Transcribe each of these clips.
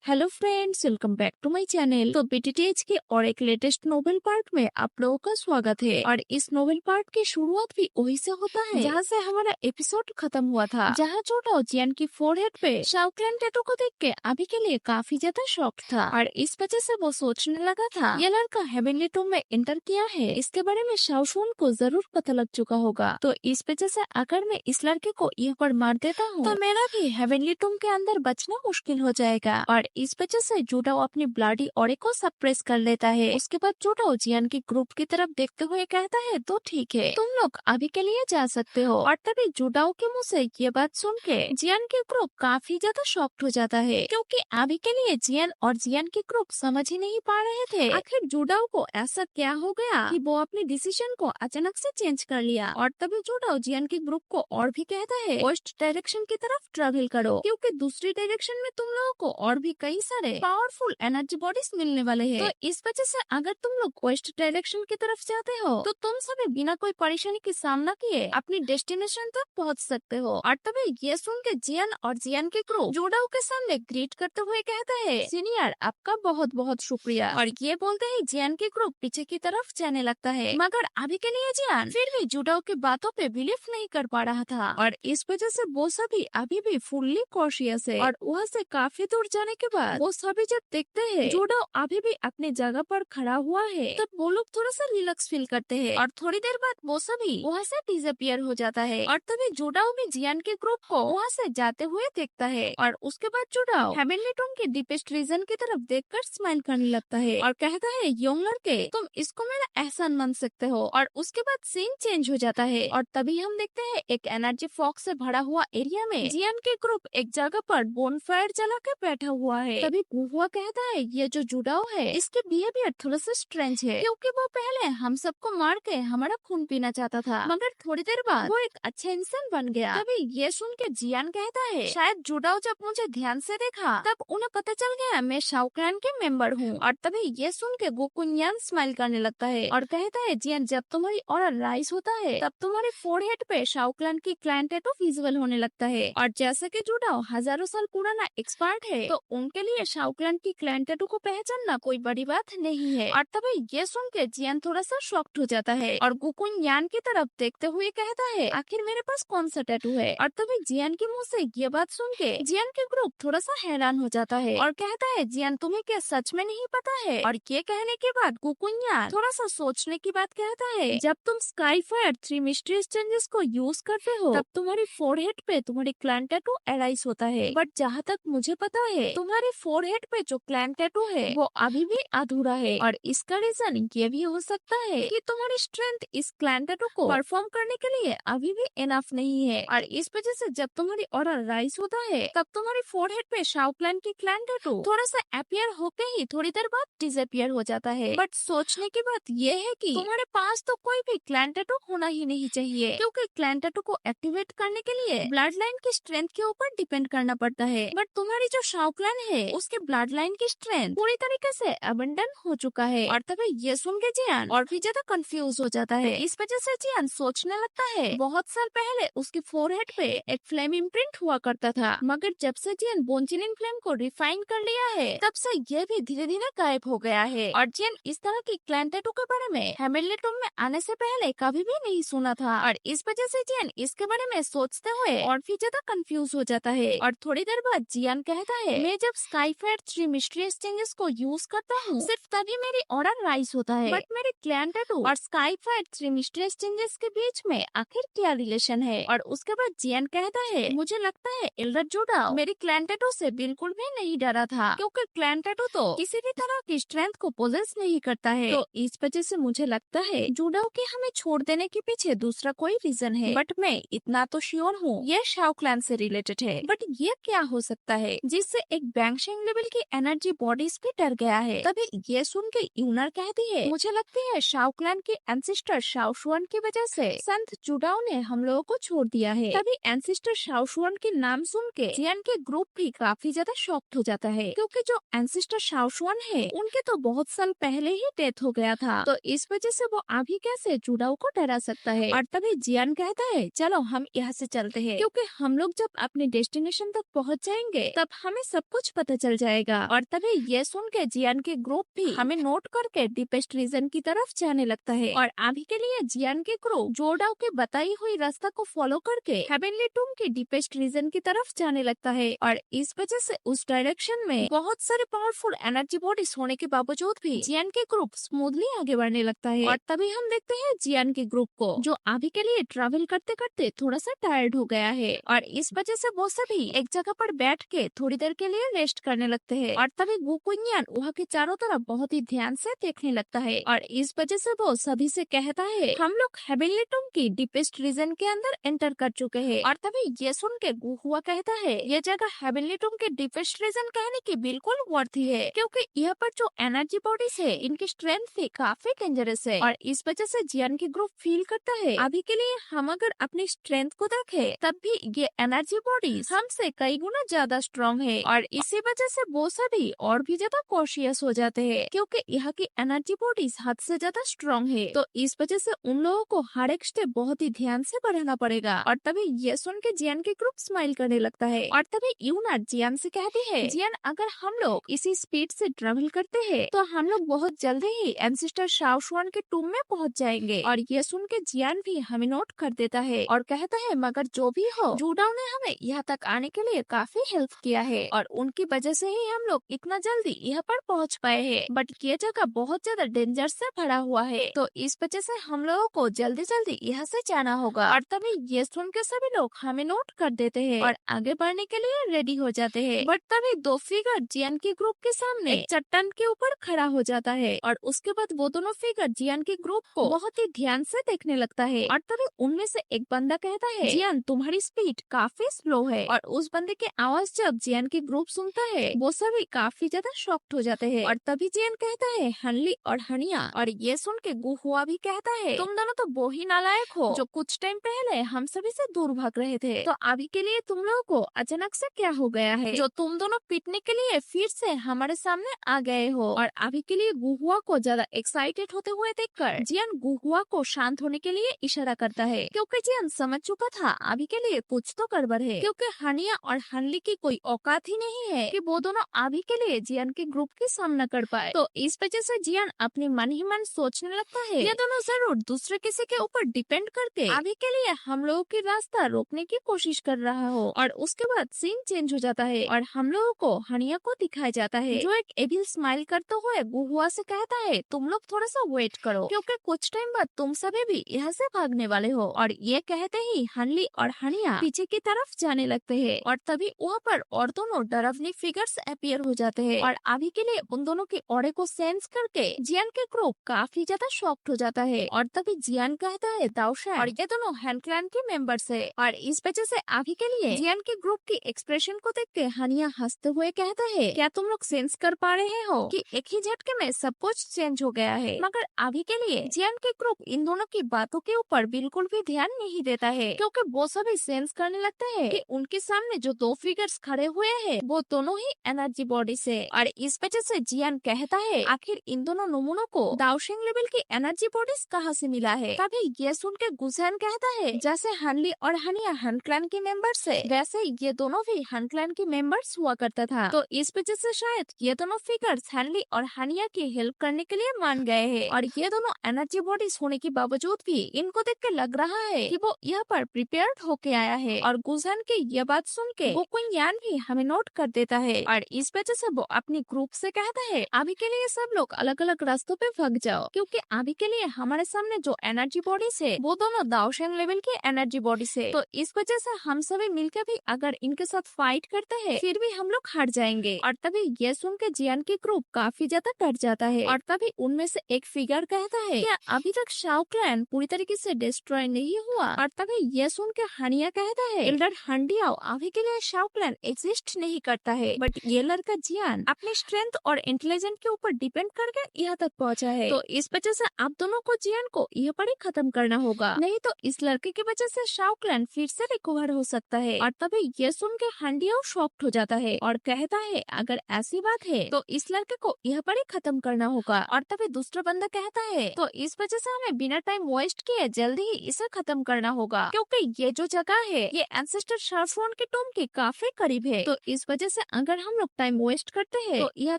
Hello friends, welcome back to my channel. तो BTTH के और एक लेटेस्ट नोवेल पार्ट में आप लोगों का स्वागत है। और इस नोवेल पार्ट की शुरुआत भी वही से होता है जहाँ से हमारा एपिसोड खत्म हुआ था, जहाँ छोटा जियान की फोरहेड पे शाओक्लैन टैटू को देख के अभी के लिए काफी ज्यादा शॉक था और इस वजह से वो सोचने लगा था ये लड़का हेवनली टूम में एंटर किया है, इसके बारे में शाओशुन को जरूर पता लग चुका होगा। तो इस वजह से अगर मैं इस लड़के को एक बार मार देता हूँ तो मेरा भी हेवनली टूम के अंदर बचना मुश्किल हो जाएगा। और इस वजह से जुडाओ अपनी ब्लडी ऑरे को सप्रेस कर लेता है। उसके बाद जुडाओ जियान की ग्रुप की तरफ देखते हुए कहता है तो ठीक है, तुम लोग अभी के लिए जा सकते हो। और तभी जुडाओ के मुंह से ये बात सुन के जियान की ग्रुप काफी ज्यादा शॉक्ड हो जाता है, क्योंकि अभी के लिए जियान और जियान की ग्रुप समझ ही नहीं पा रहे थे आखिर जुडाओ को ऐसा क्या हो गया कि वो अपने डिसीजन को अचानक से चेंज कर लिया। और तभी जुडाओ जियान की ग्रुप को और भी कहता है वेस्ट डायरेक्शन की तरफ ट्रेवल करो, क्योंकि दूसरी डायरेक्शन में तुम लोगों को और भी कई सारे पावरफुल एनर्जी बॉडीज मिलने वाले हैं। तो इस वजह से अगर तुम लोग वेस्ट डायरेक्शन की तरफ जाते हो तो तुम सभी बिना कोई परेशानी के सामना किए अपनी डेस्टिनेशन तक पहुंच सकते हो। और तभी ये सुन के जियान और जियान के ग्रुप जुडाओ के सामने ग्रीट करते हुए कहता है सीनियर, आपका बहुत बहुत शुक्रिया। और ये बोलते ही जियान के ग्रुप पीछे की तरफ जाने लगता है, मगर अभी के लिए जियान फिर भी जुडाओ की बातों पे बिलीव नहीं कर पा रहा था। और इस वजह से वो सभी अभी भी फुल्ली कॉशियस है। और वहाँ से काफी दूर जाने के बाद वो सभी जब देखते हैं जुडाओ अभी भी अपनी जगह पर खड़ा हुआ है, तब वो लोग थोड़ा सा रिलैक्स फील करते हैं। और थोड़ी देर बाद वो सभी वहाँ से डिसअपियर हो जाता है। और तभी जुडाओ भी जियान के ग्रुप को वहाँ से जाते हुए देखता है। और उसके बाद जुडाओ हेवनली टूम के डीपेस्ट रीजन की तरफ देखकर स्माइल करने लगता है और कहता है यंग लड़के, तुम इसको मेरा एहसान मान सकते हो। और उसके बाद सीन चेंज हो जाता है और तभी हम देखते हैं एक एनर्जी फॉग से भरा हुआ एरिया में जियान के ग्रुप एक जगह पर बोनफायर जला के बैठा हुआ है। तभी गुहुआ कहता है ये जो जुडाओ है इसके बिहेवियर थोड़ा सा स्ट्रेंज है, क्योंकि वो पहले हम सबको मार के हमारा खून पीना चाहता था, मगर थोड़ी देर बाद वो एक अच्छा इंसान बन गया। तभी ये सुन के जियान कहता है शायद जुडाओ जब मुझे ध्यान से देखा तब उन्हें पता चल गया मैं शाओक्लैन के मेंबर हूँ। और तभी ये सुन के गोकुन्यान स्माइल करने लगता है और कहता है जियान, जब तुम्हारी ऑरा राइज होता है तब तुम्हारे फोरहेड पे शाओक्लैन की क्लैन टैटू विजिबल होने लगता है। और जैसे कि जुडाओ हजारों साल पुराना एक्सपर्ट है तो उनके लिए शाओक्लैन की क्लैन टैटू को पहचानना कोई बड़ी बात नहीं है। और तभी ये सुन के जियान थोड़ा सा शॉक्ड हो जाता है और गुकुन यान की तरफ देखते हुए कहता है आखिर मेरे पास कौन सा टैटू है। और तभी जियान के मुंह से ये बात सुन के जियान के ग्रुप थोड़ा सा हैरान हो जाता है और कहता है जियान, तुम्हें क्या सच में नहीं पता है। और ये कहने के बाद गुकुन यान थोड़ा सा सोचने की बात कहता है जब तुम स्काई फायर 3 मिस्ट्रियस चेंजेस को यूज करते हो तब तुम्हारी फोरहेड पे तुम्हारी क्लैन टैटू एराइज होता है, बट जहाँ तक मुझे पता है तुम्हारे फोरहेड पे जो क्लैन टैटू है वो अभी भी अधूरा है। और इसका रीजन ये भी हो सकता है कि तुम्हारी स्ट्रेंथ इस क्लैन टैटू को परफॉर्म करने के लिए अभी भी इनफ नहीं है। और इस वजह से जब तुम्हारी ऑरा राइज होता है तब तुम्हारी फोरहेड पे शाओक्लैन की क्लैन टैटू थोड़ा सा अपियर होके ही थोड़ी देर बाद डिसअपियर हो जाता है। बट सोचने की बात ये है कि तुम्हारे पास तो कोई भी क्लैन टैटू होना ही नहीं चाहिए, क्योंकि क्लैन टैटू को एक्टिवेट करने के लिए ब्लड लाइन की स्ट्रेंथ के ऊपर डिपेंड करना पड़ता है। बट तुम्हारी जो शाओक्लैन है उसके ब्लड लाइन की स्ट्रेंथ पूरी तरीके से अबंडन हो चुका है। और तभी ये सुन के जियान और भी ज्यादा कंफ्यूज हो जाता है। इस वजह से जियान सोचने लगता है बहुत साल पहले उसकी फोरहेड पे एक फ्लेम इम्प्रिंट हुआ करता था, मगर जब से जियान बोनचिनिन फ्लेम को रिफाइन कर लिया है तब से ये भी धीरे धीरे गायब हो गया है। और जियान इस तरह की क्लैन टैटू के बारे में हेवनली टूम में आने से पहले कभी भी नहीं सुना था। और इस वजह से जियान इसके बारे में सोचते हुए और भी ज्यादा कंफ्यूज हो जाता है। और थोड़ी देर बाद जियान कहता है मैं जब स्काई फायर 3 मिस्ट्रियस चेंजेस को यूज करता हूँ सिर्फ तभी मेरी ऑरा राइज होता है, बट मेरे क्लैन टैटू और स्काई फायर 3 मिस्ट्रियस चेंजेस के बीच में आखिर क्या रिलेशन है। और उसके बाद जियान कहता है मुझे लगता है एल्डर जुडाओ मेरी क्लैन टैटू से बिल्कुल भी नहीं डरा था, क्योंकि क्लैन टैटू तो किसी भी तरह की स्ट्रेंथ को पोजेस नहीं करता है। तो इस वजह से मुझे लगता है जुडाओ के हमें छोड़ देने के पीछे दूसरा कोई रीजन है, बट मैं इतना तो श्योर हूँ ये शाओक्लैन से रिलेटेड है। बट ये क्या हो सकता है जिससे एक बैंगशिंग लेवल की एनर्जी बॉडीज भी डर गया है। तभी ये सुन के यूनर कहती है मुझे लगती है शाओक्लैन के एंसिस्टर शाओशुआन की वजह से संत जुडाओ ने हम लोगों को छोड़ दिया है। तभी एंसिस्टर शाओशुआन के नाम सुन के जियान के ग्रुप भी काफी ज्यादा शॉक्ड हो जाता है, क्योंकि जो एंसिस्टर शाओशुआन है उनके तो बहुत साल पहले ही डेथ हो गया था। तो इस वजह से वो अभी कैसे जुडाओ को डरा सकता है। और तभी जियान कहता है चलो हम यहाँ से चलते हैं, क्योंकि हम लोग जब अपने डेस्टिनेशन तक पहुँच जाएंगे तब हमें सब कुछ पता चल जाएगा। और तभी ये सुन के जियान के ग्रुप भी हमें नोट करके डीपेस्ट रीजन की तरफ जाने लगता है। और अभी के लिए जियान के ग्रुप जोडाओ के बताई हुई रास्ता को फॉलो करके हेवनली टूम के डीपेस्ट रीजन की तरफ जाने लगता है। और इस वजह से उस डायरेक्शन में बहुत सारे पावरफुल एनर्जी बॉडीज होने के बावजूद भी जियान के ग्रुप स्मूथली आगे बढ़ने लगता है। और तभी हम देखते हैं जियान के ग्रुप को, जो अभी के लिए ट्रैवल करते करते थोड़ा सा टायर्ड हो गया है। और इस वजह से वो सभी एक जगह पर बैठ के थोड़ी देर के लिए रेस्ट करने लगते हैं। और तभी गुकुनियान वहाँ के चारों तरफ बहुत ही ध्यान से देखने लगता है। और इस वजह से वो सभी से कहता है, हम लोग हेवनली टूम की डीपेस्ट रीजन के अंदर एंटर कर चुके हैं। और तभी ये सुन के गुहुआ कहता है, ये जगह हेवनली टूम के डीपेस्ट रीजन कहने की बिल्कुल वर्थी है, क्योंकि यहाँ पर जो एनर्जी बॉडीज है इनकी स्ट्रेंथ भी काफी डेंजरस है। और इस वजह से जियान की ग्रुप फील करता है, अभी के लिए हम अगर अपनी स्ट्रेंथ को देखें तब भी ये एनर्जी बॉडीज हमसे कई गुना ज्यादा स्ट्रॉन्ग है। और इसी वजह से वो सभी और भी ज्यादा कॉशियस हो जाते हैं, क्योंकि यहाँ की एनर्जी बॉडीज हद से ज्यादा स्ट्रॉन्ग है। तो इस वजह से उन लोगों को हर एक स्टेप बहुत ही ध्यान से बढ़ाना पड़ेगा। और तभी ये सुन के जियान के ग्रुप स्माइल करने लगता है। और तभी यूना जियान से कहती है, जियान अगर हम लोग इसी स्पीड से ट्रेवल करते हैं तो हम लोग बहुत जल्दी ही एंसेस्टर शाओशुआन के टूम में पहुंच जाएंगे। और ये सुन के जियान भी हमें नोट कर देता है और कहता है, मगर जो भी हो, जूडाओ ने हमें यहाँ तक आने के लिए काफी हेल्प किया है और उनकी वजह से ही हम लोग इतना जल्दी यहाँ पर पहुँच पाए हैं। बट ये जगह बहुत ज्यादा डेंजर से भरा हुआ है, तो इस वजह से हम लोगों को जल्दी जल्दी यहाँ से जाना होगा। और तभी ये सुन के सभी लोग हमें नोट कर देते हैं और आगे बढ़ने के लिए रेडी हो जाते हैं। बट तभी दो फिगर जियान के ग्रुप के सामने एक चट्टान के ऊपर खड़ा हो जाता है। और उसके बाद वो दोनों फिगर जियान के ग्रुप को बहुत ही ध्यान से देखने लगता है। और तभी उनमें से एक बंदा कहता है, जियान तुम्हारी स्पीड काफी स्लो है। और उस बंदे की आवाज जब जियान के ग्रुप सुनता है वो सभी काफी ज्यादा शॉक्ड हो जाते हैं। और तभी जियान कहता है, हनली और हनिया। और ये सुन के गुहुआ भी कहता है, तुम दोनों तो वो ही नालायक हो जो कुछ टाइम पहले हम सभी से दूर भाग रहे थे। तो अभी के लिए तुम लोगों को अचानक से क्या हो गया है जो तुम दोनों पीटने के लिए फिर से हमारे सामने आ गए हो। और अभी के लिए गुहुआ को ज्यादा एक्साइटेड होते हुए देखकर जियान गुहुआ को शांत होने के लिए इशारा करता है, क्योंकि जियान समझ चुका था अभी के लिए कुछ तो गड़बड़ है, क्योंकि हनिया और हनली की कोई औकात ही नहीं है कि वो दोनों अभी के लिए जियान के ग्रुप की सामना कर पाए। तो इस वजह से जियान अपने मन ही मन सोचने लगता है, ये दोनों जरूर दूसरे किसी के ऊपर डिपेंड करके अभी के लिए हम लोगों की रास्ता रोकने की कोशिश कर रहा हो। और उसके बाद सीन चेंज हो जाता है और हम लोगों को हनिया को दिखाया जाता है, जो एक एविल स्माइल करते हुए गुहुआ से कहता है, तुम लोग थोड़ा सा वेट करो, क्योंकि कुछ टाइम बाद तुम सभी भी यहाँ से भागने वाले हो। और ये कहते ही हनली और हनिया पीछे की तरफ जाने लगते हैं। और तभी वहाँ पर और दोनों डरावनी फिगर्स अपीयर हो जाते हैं। और अभी के लिए उन दोनों के ऑरे को सेंस करके जियान के ग्रुप काफी ज्यादा शॉक्ड हो जाता है। और तभी जियान कहता है, दाओशैन। और ये दोनों हैंड क्लैन के मेंबर्स है। और इस वजह से अभी के लिए जियान के ग्रुप की एक्सप्रेशन को देख के हनिया हंसते हुए कहता है, क्या तुम लोग सेंस कर पा रहे हो कि एक ही झटके में सब कुछ चेंज हो गया है। मगर अभी के लिए जियान के ग्रुप इन दोनों की बातों के ऊपर बिल्कुल भी ध्यान नहीं देता है, क्योंकि वो सभी सेंस करने लगता है कि उनके सामने जो दो फिगर्स खड़े हुए हैं वो दोनों ही एनर्जी बॉडी से। और इस वजह से जियान कहता है, आखिर इन दोनों नमूनों को दाओशिंग लेवल की एनर्जी बॉडीज कहाँ से मिला है। तभी ये सुन के गुजैन कहता है, जैसे हनली और हनिया हन क्लैन के मेंबर्स है, वैसे ये दोनों भी हन क्लैन के मेंबर्स हुआ करता था। तो इस वजह से शायद ये दोनों फिगर्स हनली और हनिया की हेल्प करने के लिए मान गए हैं। और ये दोनों एनर्जी बॉडीज होने के बावजूद भी इनको देख के लग रहा है कि वो यहाँ पर प्रिपेयर्ड होके आया है। और गुजैन की ये बात सुन के गुकुनयान भी हमें नोट कर देता है। और इस वजह से वो अपनी ग्रुप से कहता है, अभी के लिए सब लोग अलग अलग रास्तों पे भाग जाओ, क्योंकि अभी के लिए हमारे सामने जो एनर्जी बॉडीज है वो दोनों दाओशिंग लेवल की एनर्जी बॉडीज है। तो इस वजह से हम सभी मिलकर भी अगर इनके साथ फाइट करते हैं फिर भी हम लोग हार जाएंगे। और तभी ये सुन के जियान की ग्रुप काफी ज्यादा डर जाता है। और तभी उनमें से एक फिगर कहता है, क्या अभी तक शाओ क्लैन पूरी तरीके से डिस्ट्रॉय नहीं हुआ। और तभी ये सुन के हनिया कहता है, एल्डर हंडियाओ, अभी के लिए शाओ क्लैन एग्जिस्ट नहीं करता है, बट ये लड़का जियान अपनी स्ट्रेंथ और इंटेलिजेंस के ऊपर डिपेंड करके यहाँ तक पहुँचा है। तो इस वजह से आप दोनों को जियान को यहाँ पर ही खत्म करना होगा, नहीं तो इस लड़के की वजह से शाओ क्लैन फिर से रिकवर हो सकता है। और तभी ये सुन के हंडियाओ शॉक्ड हो जाता है और कहता है, अगर ऐसी बात है तो इस लड़के को यहाँ पर ही खत्म करना होगा। और तभी दूसरा बंदा कहता है, तो इस वजह से हमें बिना टाइम वेस्ट किए जल्दी ही इसे खत्म करना होगा, क्योंकि ये जो जगह है ये एंसेस्टर शाओशुआन के टूम के काफी करीब है। तो इस वजह से अगर हम लोग टाइम वेस्ट करते हैं तो यहाँ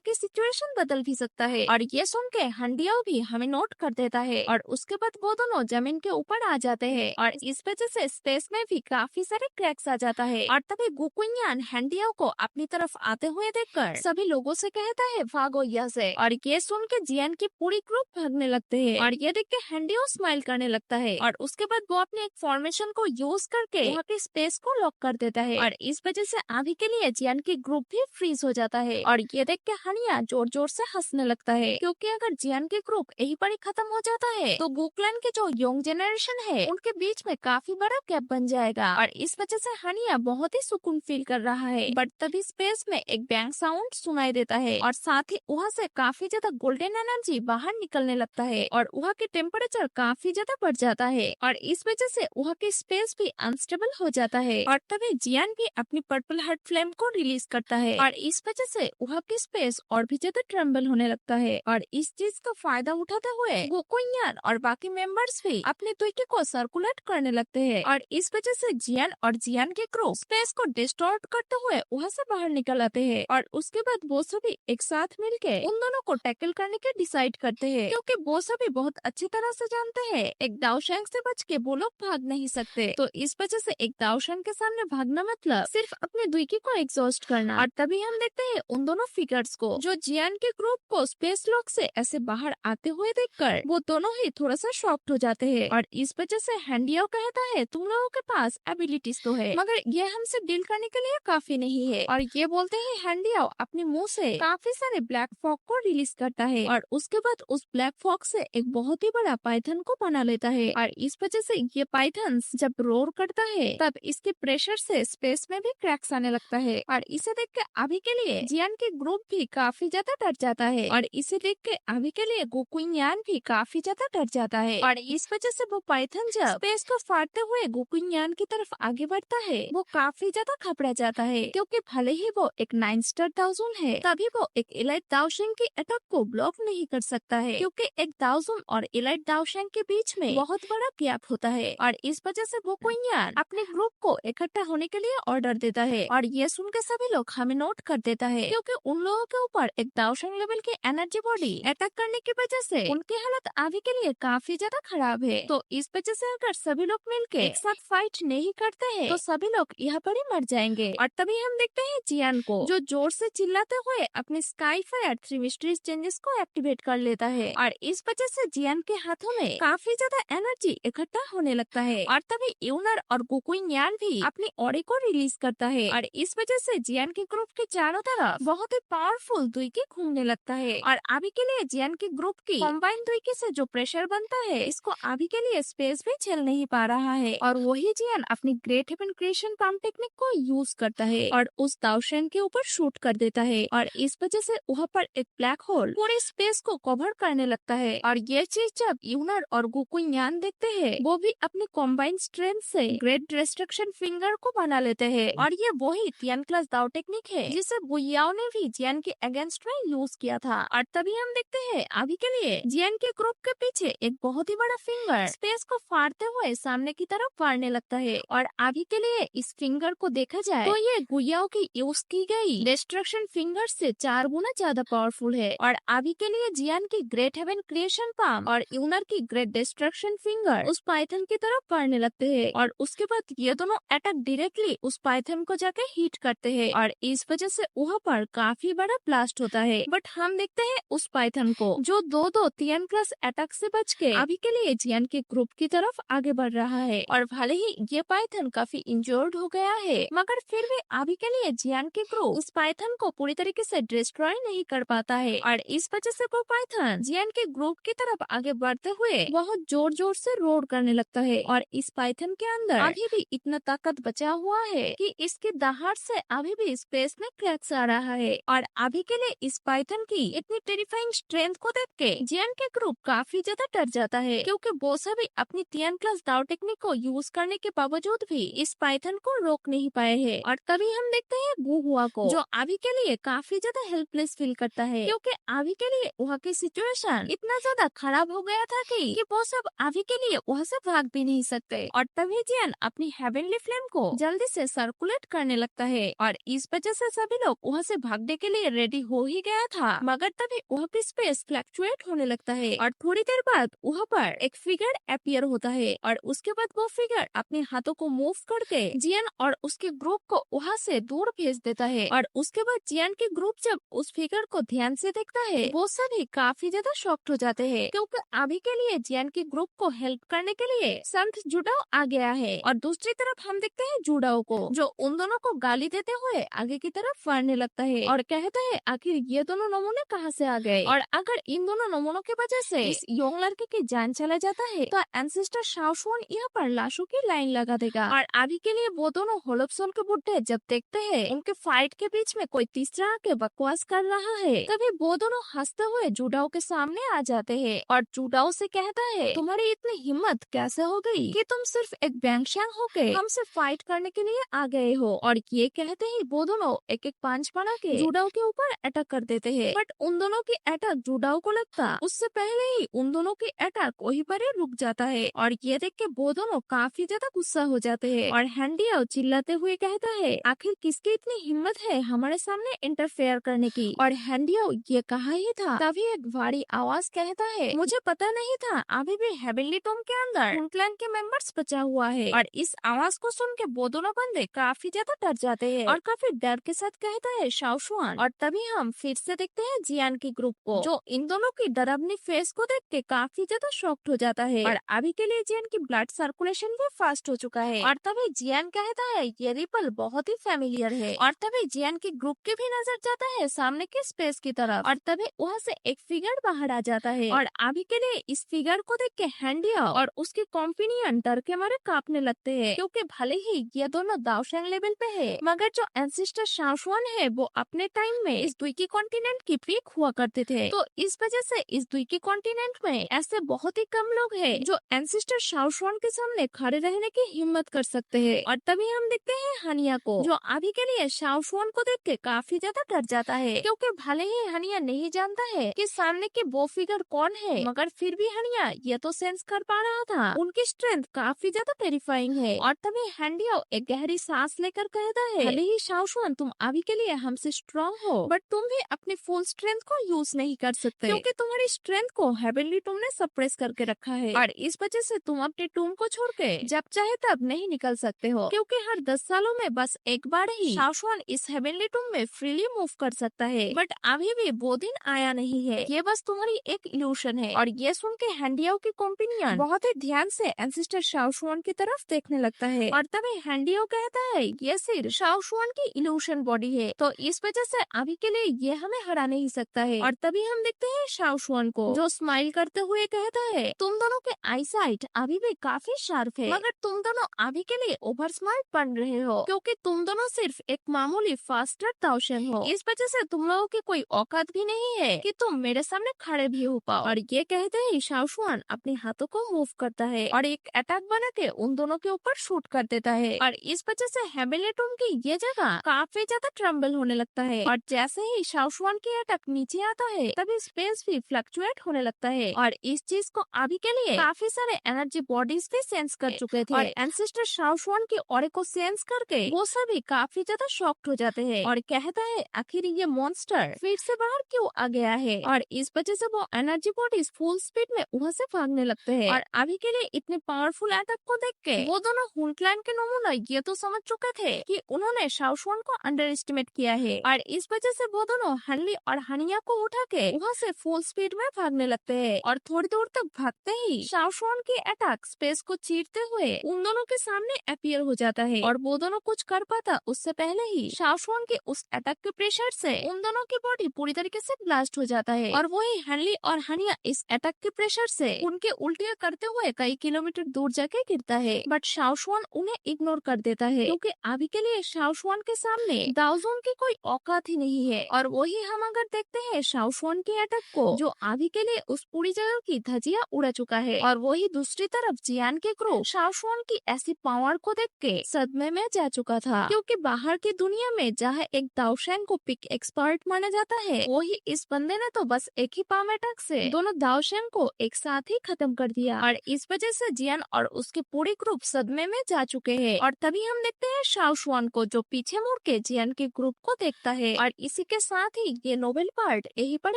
की सिचुएशन बदल भी सकता है। और ये सुन के हंडियाओ भी हमें नोट कर देता है और उसके बाद वो दोनों जमीन के ऊपर आ जाते हैं और इस वजह से स्पेस में भी काफी सारे क्रैक्स आ जाता है। और तभी गुकुन्यान हंडियाओ को अपनी तरफ आते हुए देखकर सभी लोगों से कहता है भागो यहाँ से। और ये सुन के जियान की पूरी ग्रुप भागने लगते हैं और ये देख के हंडियाओ स्माइल करने लगता है और उसके बाद वो अपने एक फॉर्मेशन को यूज करके वहाँ के स्पेस को लॉक कर देता है और इस वजह से अभी के लिए जियान की ग्रुप भी फ्रीज हो जाता है। और ये देख के हनिया जोर जोर से हंसने लगता है क्योंकि अगर जियान की ग्रुप यही पर ही खत्म हो जाता है तो गुकलैन के जो यंग जनरेशन है उनके बीच में काफी बड़ा गैप बन जाएगा और इस वजह से हनिया बहुत ही सुकून फील कर रहा है। बट तभी स्पेस में एक बैंग साउंड सुनाई देता है और साथ ही वहाँ से काफी ज्यादा गोल्डन एनर्जी बाहर निकलने लगता है और वहाँ के टेम्परेचर काफी ज्यादा बढ़ जाता है और इस वजह से वहाँ की स्पेस भी अनस्टेबल हो जाता है। और तभी जियान भी अपनी पर्पल हार्ट फ्लेम को रिलीज करता है और इस वजह से वहाँ की स्पेस और भी ज्यादा ट्रम्बल होने लगता है। और इस चीज का फायदा उठाते हुए गोकुन्यान और बाकी मेंबर्स भी अपने ट्विटी को सर्कुलेट करने लगते हैं और इस वजह से जियान और जियान के ग्रुप स्पेस को डिस्टॉर्ट करते हुए वहाँ से बाहर निकल आते हैं और उसके बाद वो सभी एक साथ मिलके उन दोनों को टैकल करने के डिसाइड करते हैं क्योंकि वो सभी बहुत अच्छी तरह से जानते हैं एक दाओशैंग से बच के वो लोग भाग नहीं सकते। तो इस वजह से एक दाओशैंग के सामने भागना मतलब सिर्फ अपने दुईकी को एग्जॉस्ट करना। और तभी हम देखते हैं उन दोनों फिगर्स को जो जियान के ग्रुप को स्पेस लॉक से ऐसे बाहर आते हुए देखकर वो दोनों ही थोड़ा सा शॉक्ड हो जाते हैं और इस वजह से हैंडियो कहता है तुम लोगों के पास एबिलिटीज तो है मगर ये हमसे डील करने के लिए काफी नहीं है। और ये बोलते हैं हैंडियो अपने मुंह से काफी सारे ब्लैक फॉग को रिलीज करता है और उसके बाद उस ब्लैक फॉग से एक बहुत ही बड़ा पाइथन को बना लेता है और इस वजह से ये पाइथन जब रोर करता है तब इसके प्रेशर से स्पेस में भी क्रैक्स आने लगता है और इसे देख के अभी के लिए जियान के ग्रुप भी काफी ज्यादा डर जाता है और इसे देख के अभी के लिए गोकुन्यान भी काफी ज्यादा डर जाता है और इस वजह से वो पाइथन जब स्पेस को फाड़ते हुए गोकुन्यान की तरफ आगे बढ़ता है वो काफी ज्यादा घबरा जाता है क्योंकि भले ही वो एक 9 स्टार दाओजून है तभी वो एक इलाइट दाओशैंग की अटैक को ब्लॉक नहीं कर सकता है क्योंकि एक दाओजून और इलाइट दाओशैंग के बीच में बहुत बड़ा गैप होता है और इस वजह से वो गोकुन्यान अपने ग्रुप को इकट्ठा होने के लिए ऑर्डर देता है और ये सुन के सभी लोग हमें नोट कर देता है क्योंकि उन लोगों के ऊपर एक दाओशैंग लेवल की एनर्जी बॉडी अटैक करने की वजह से उनकी हालत अभी के लिए काफी ज्यादा खराब है। तो इस वजह से अगर सभी लोग मिलके एक साथ फाइट नहीं करते हैं तो सभी लोग यहाँ पर ही मर जाएंगे। और तभी हम देखते हैं जियान को जो जोर से चिल्लाते हुए अपने स्काई फायर 3 मिस्ट्रीज चेंजेस को एक्टिवेट कर लेता है और इस वजह से जियान के हाथों में काफी ज्यादा एनर्जी इकट्ठा होने लगता है। और तभी यूनर और गोकुन्यान भी अपनी ऑडी को रिलीज करता है और इस वजह से जियान के ग्रुप के चारों तरफ बहुत ही पावरफुल दुईकी घूमने लगता है और अभी के लिए जियान के ग्रुप की कॉम्बाइन दुईकी से जो प्रेशर बनता है इसको अभी के लिए स्पेस भी झेल नहीं पा रहा है और वही जियान अपनी great heaven creation palm technique को यूज करता है और उस दाओशैंग के ऊपर शूट कर देता है और इस वजह से वहाँ पर एक ब्लैक होल पूरे स्पेस को कवर करने लगता है। और ये चीज जब यूनर और गोकुन्यान देखते हैं वो भी अपनी कॉम्बाइन स्ट्रेंथ से ग्रेट डिस्ट्रक्शन फिंगर को बना लेते हैं और ये वही तियान क्लास दाओ टेक्निक है जिसे बुयाओ ने भी जियान के अगेंस्ट में यूज किया था। और तभी हम देखते हैं अभी के लिए जियान के ग्रुप के पीछे एक बहुत ही बड़ा फिंगर स्पेस को फाड़ते हुए सामने की तरफ फाड़ने लगता है और अभी के लिए इस फिंगर को देखा जाए तो ये गुयाओ की यूज की गई डिस्ट्रक्शन फिंगर से 4 गुना ज्यादा पावरफुल है। और अभी के लिए जियान की ग्रेट हेवन क्रिएशन पाम और यूनर की ग्रेट डिस्ट्रक्शन फिंगर उस पाइथन की तरफ पड़ने लगते हैं और उसके बाद ये दोनों अटैक डायरेक्टली उस पाइथन को जाके हिट करते हैं और इस वजह से वहाँ पर काफी बड़ा ब्लास्ट होता है। बट हम देखते हैं उस पाइथन को जो दो तियान क्लास अटैक से बच के अभी के लिए जियान के ग्रुप की तरफ आगे बढ़ रहा है और भले ही ये पाइथन काफी इंजर्ड हो गया है मगर फिर भी अभी के लिए जियान के ग्रुप इस पाइथन को पूरी तरीके से डिस्ट्रॉय नहीं कर पाता है और इस वजह से वो पाइथन जियान के ग्रुप की तरफ आगे बढ़ते हुए बहुत जोर जोर से रोड करने लगता है और इस पाइथन के अंदर अभी भी इतना ताकत बचा हुआ है कि इसके दहाड़ से अभी भी स्पेस में क्रैक्स आ रहा है। और अभी के लिए इस पाइथन की इतनी टेरिफाइंग स्ट्रेंथ को देख के जियान के ग्रुप काफी ज्यादा डर जाता है क्योंकि वो सभी अपनी तियान क्लास दाओ टेक्निक को यूज करने के बावजूद भी इस पाइथन को रोक नहीं पाए हैं। और तभी हम देखते हैं गुहुआ को जो अभी के लिए काफी ज्यादा हेल्पलेस फील करता है क्योंकि अभी के लिए वहाँ की सिचुएशन इतना ज्यादा खराब हो गया था कि वो सब अभी के लिए वहाँ से भाग भी नहीं सकते। और तभी जियान अपनी हेवनली फ्लेम को जल्दी से सर्कुलेट करने लगता है और इस वजह से सभी लोग वहाँ से भागने के लिए रेडी हो ही गया था, मगर तभी वहाँ की स्पेस फ्लक्चुएट होने लगता है और थोड़ी देर बाद वहाँ पर एक फिगर अपीयर होता है और उसके बाद वो फिगर अपने हाथों को मूव करके जियान और उसके ग्रुप को वहाँ से दूर भेज देता है। और उसके बाद जियान के ग्रुप जब उस फिगर को ध्यान से देखता है, वो सभी काफी ज्यादा शॉक्ड हो जाते हैं, क्योंकि अभी के लिए जियान के ग्रुप को हेल्प करने के लिए संत जुडाओ आ गया है। और दूसरी तरफ हम देखते हैं जुडाओ को, जो उन दोनों को गाली देते हुए आगे की तरफ बढ़ने लगता है और कहता है आखिर ये दोनों नमूने कहाँ से आ गए, और अगर इन दोनों नमूनों की वजह से इस यंग लड़के की जान चला जाता है तो एंसेस्टर शाओशुआन यहाँ पर लाशों की लाइन लगा देगा। और अभी के लिए वो दोनों होलोप्सोल के बुड्ढे जब देखते हैं उनके फाइट के बीच में कोई तीसरा आके बकवास कर रहा है, तभी वो दोनों हंसते हुए जुडाओ के सामने आ जाते हैं और जुडाओ से कहता है तुम्हारी इतनी हिम्मत कैसे हो गई कि तुम सिर्फ एक बैंगशैंग होके हमसे फाइट करने के लिए आ गए हो। और ये कहते ही वो दोनों एक एक पंच बना के जुडाओ के ऊपर अटैक कर देते हैं, बट उन दोनों की अटैक जुडाओ को लगता उससे पहले ही उन दोनों की अटैक वहीं पर ही रुक जाता है। और ये देख के वो दोनों काफी ज्यादा गुस्सा हो जाते हैं और हैंडियाओ चिल्लाते हुए कहता है आखिर किसकी इतनी हिम्मत है हमारे सामने इंटरफेयर करने की। और हैंडियाओ ये कहा ही था तभी एक भारी आवाज कहता है मुझे पता नहीं था अभी भी हेवनली टॉम के अंदर क्लैन के मेंबर्स बचा हुआ है। और इस आवाज को सुन के वो दोनों बंदे काफी ज्यादा डर जाते हैं और काफी डर के साथ कहता है शाओशुआन। और तभी हम फिर से देखते हैं जियान की ग्रुप को, जो इन दोनों की डरावनी फेस को देख के काफी ज्यादा शॉक्ड हो जाता है। और अभी के लिए जियान की ब्लड सर्कुलेशन भी फास्ट हो चुका है। और तभी जियान कहता है ये रिपल बहुत ही फेमिलियर है। और तभी जियान की ग्रुप की भी नजर जाता है सामने के स्पेस की तरफ, और तभी वहाँ से एक फिगर बाहर आ जाता है। और अभी के लिए इस फिगर को देख के हैंडिया और उसके कॉम्पिनियन डर के मारे कांपने लगते हैं, क्योंकि भले ही ये दोनों दाओशेंग लेवल पे है, मगर जो एंसेस्टर शाओशुआन है वो अपने टाइम में इस द्वीकी कॉन्टिनेंट की पीक हुआ करते थे। तो इस वजह से इस द्वीकी कॉन्टिनेंट में ऐसे बहुत ही कम लोग हैं जो एंसेस्टर शाओशुआन के सामने खड़े रहने की हिम्मत कर सकते हैं। और तभी हम देखते हैं हनिया को, जो अभी के लिए शाओशुआन को देख के काफी ज्यादा डर जाता है, क्योंकि भले ही हनिया नहीं जानता है कि सामने के वो फिगर कौन है, मगर फिर भी हनिया ये तो सेंस कर पा रहा था उनकी स्ट्रेंथ काफी ज्यादा टेरिफाइंग है। और तभी हैंडियो एक गहरी सांस लेकर कहता है भले ही शाओशुआन तुम अभी के लिए हमसे स्ट्रॉन्ग हो, बट तुम भी अपनी फुल स्ट्रेंथ को यूज नहीं कर सकते, क्योंकि तुम्हारी स्ट्रेंथ को हेवनली टूम ने सप्रेस करके रखा है। और इस वजह से तुम अपने टूम को छोड़ के जब चाहे तब नहीं निकल सकते हो, क्योंकि हर 10 सालों में बस एक बार ही शाओशुआन इस हेवनली टूम में फ्रीली मूव कर सकता है। बट अभी भी वो दिन आया नहीं है, ये बस तुम्हारी एक इल्यूशन है। और ये सुन के हैंडियो की कॉम्पिनियन बहुत ही ध्यान से एंसेस्टर शाओशुआन की तरफ देखने लगता है। और तभी हैंडियो कहता है ये सिर्फ शाओशुआन की इल्यूशन बॉडी है, तो इस वजह से अभी के लिए ये हमें हरा नहीं सकता है। और तभी हम देखते हैं शाओशुआन को, जो स्माइल करते हुए कहता है तुम दोनों के आई साइट अभी भी काफी शार्प है, मगर तुम दोनों अभी के लिए ओवर स्मार्ट बन रहे हो, क्योंकि तुम दोनों सिर्फ एक मामूली फास्टर दाओशेंग हो। इस वजह से तुम लोगों की कोई औकात भी नहीं है कि तुम मेरे सामने खड़े भी हो पाओ। और ये कहते ही शाओशुआन अपने हाथों को मूव करता है और एक अटैक बना के उन दोनों के ऊपर शूट कर देता है। और इस वजह से हेवनली टूम की ये जगह काफी ज्यादा ट्रम्बल होने लगता है। और जैसे ही शाओशुआन की अटैक नीचे आता है तभी स्पेस भी फ्लक्चुएट होने लगता है। और इस चीज को अभी के लिए काफी सारे एनर्जी बॉडीज भी सेंस कर चुके थे, और एंसेस्टर शाओशुआन की ऑरे को सेंस करके वो सभी काफी ज्यादा शॉक्ड हो जाते हैं और कहता है आखिर ये मॉन्स्टर फिर से बाहर क्यों आ गया है। और इस वजह से वो एनर्जी बॉडीज फुल स्पीड में वहाँ से भागने लगते हैं। और अभी के लिए इतने पावरफुल अटैक को देख के वो दोनों हुनक्लैन के नमूना ये तो समझ चुके थे कि उन्होंने शाओशुआन को अंडर एस्टिमेट किया है। और इस वजह से वो दोनों हनली और हनिया को उठा के वहाँ से फुल स्पीड में भागने लगते हैं। और थोड़ी दूर तक भागते ही शाओशुआन की अटैक स्पेस को चीरते हुए उन दोनों के सामने अपीयर हो जाता है, और वो दोनों कुछ कर पाता उससे पहले ही शाओशुआन के उस अटैक के प्रेशर से उन दोनों की बॉडी पूरी तरीके से ब्लास्ट हो जाता है। और वही हनली और हनिया इस अटैक के प्रेशर से उनके उल्टियाँ करते हुए कई किलोमीटर दूर जाके गिरता है, बट शाओशुआन उन्हें इग्नोर कर देता है, क्योंकि अभी के लिए शाओशुआन के सामने दाओजोन की कोई औकात ही नहीं है। और वही हम अगर देखते हैं शाओशुआन के अटैक को, जो अभी के लिए उस पूरी जगह की धजिया उड़ा चुका है। और वही दूसरी तरफ जियान के क्रू शाओशुआन की ऐसी पावर को देख के सदमे में जा चुका था, क्योंकि बाहर की दुनिया में जहाँ एक दाओशेंग को पिक एक्सपर्ट माना जाता है, वही इस बंदे ने तो बस एक ही पाम अटैक से दोनों दाओशेंग को एक साथ ही खत्म कर दिया। और इस वजह से जियान और उसके पूरे ग्रुप सदमे में जा चुके हैं। और तभी हम देखते हैं शाओशुआन को, जो पीछे मुड़ होकर जियान के ग्रुप को देखता है और इसी के साथ ही ये नोवेल पार्ट यहीं पर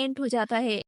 एंड हो जाता है।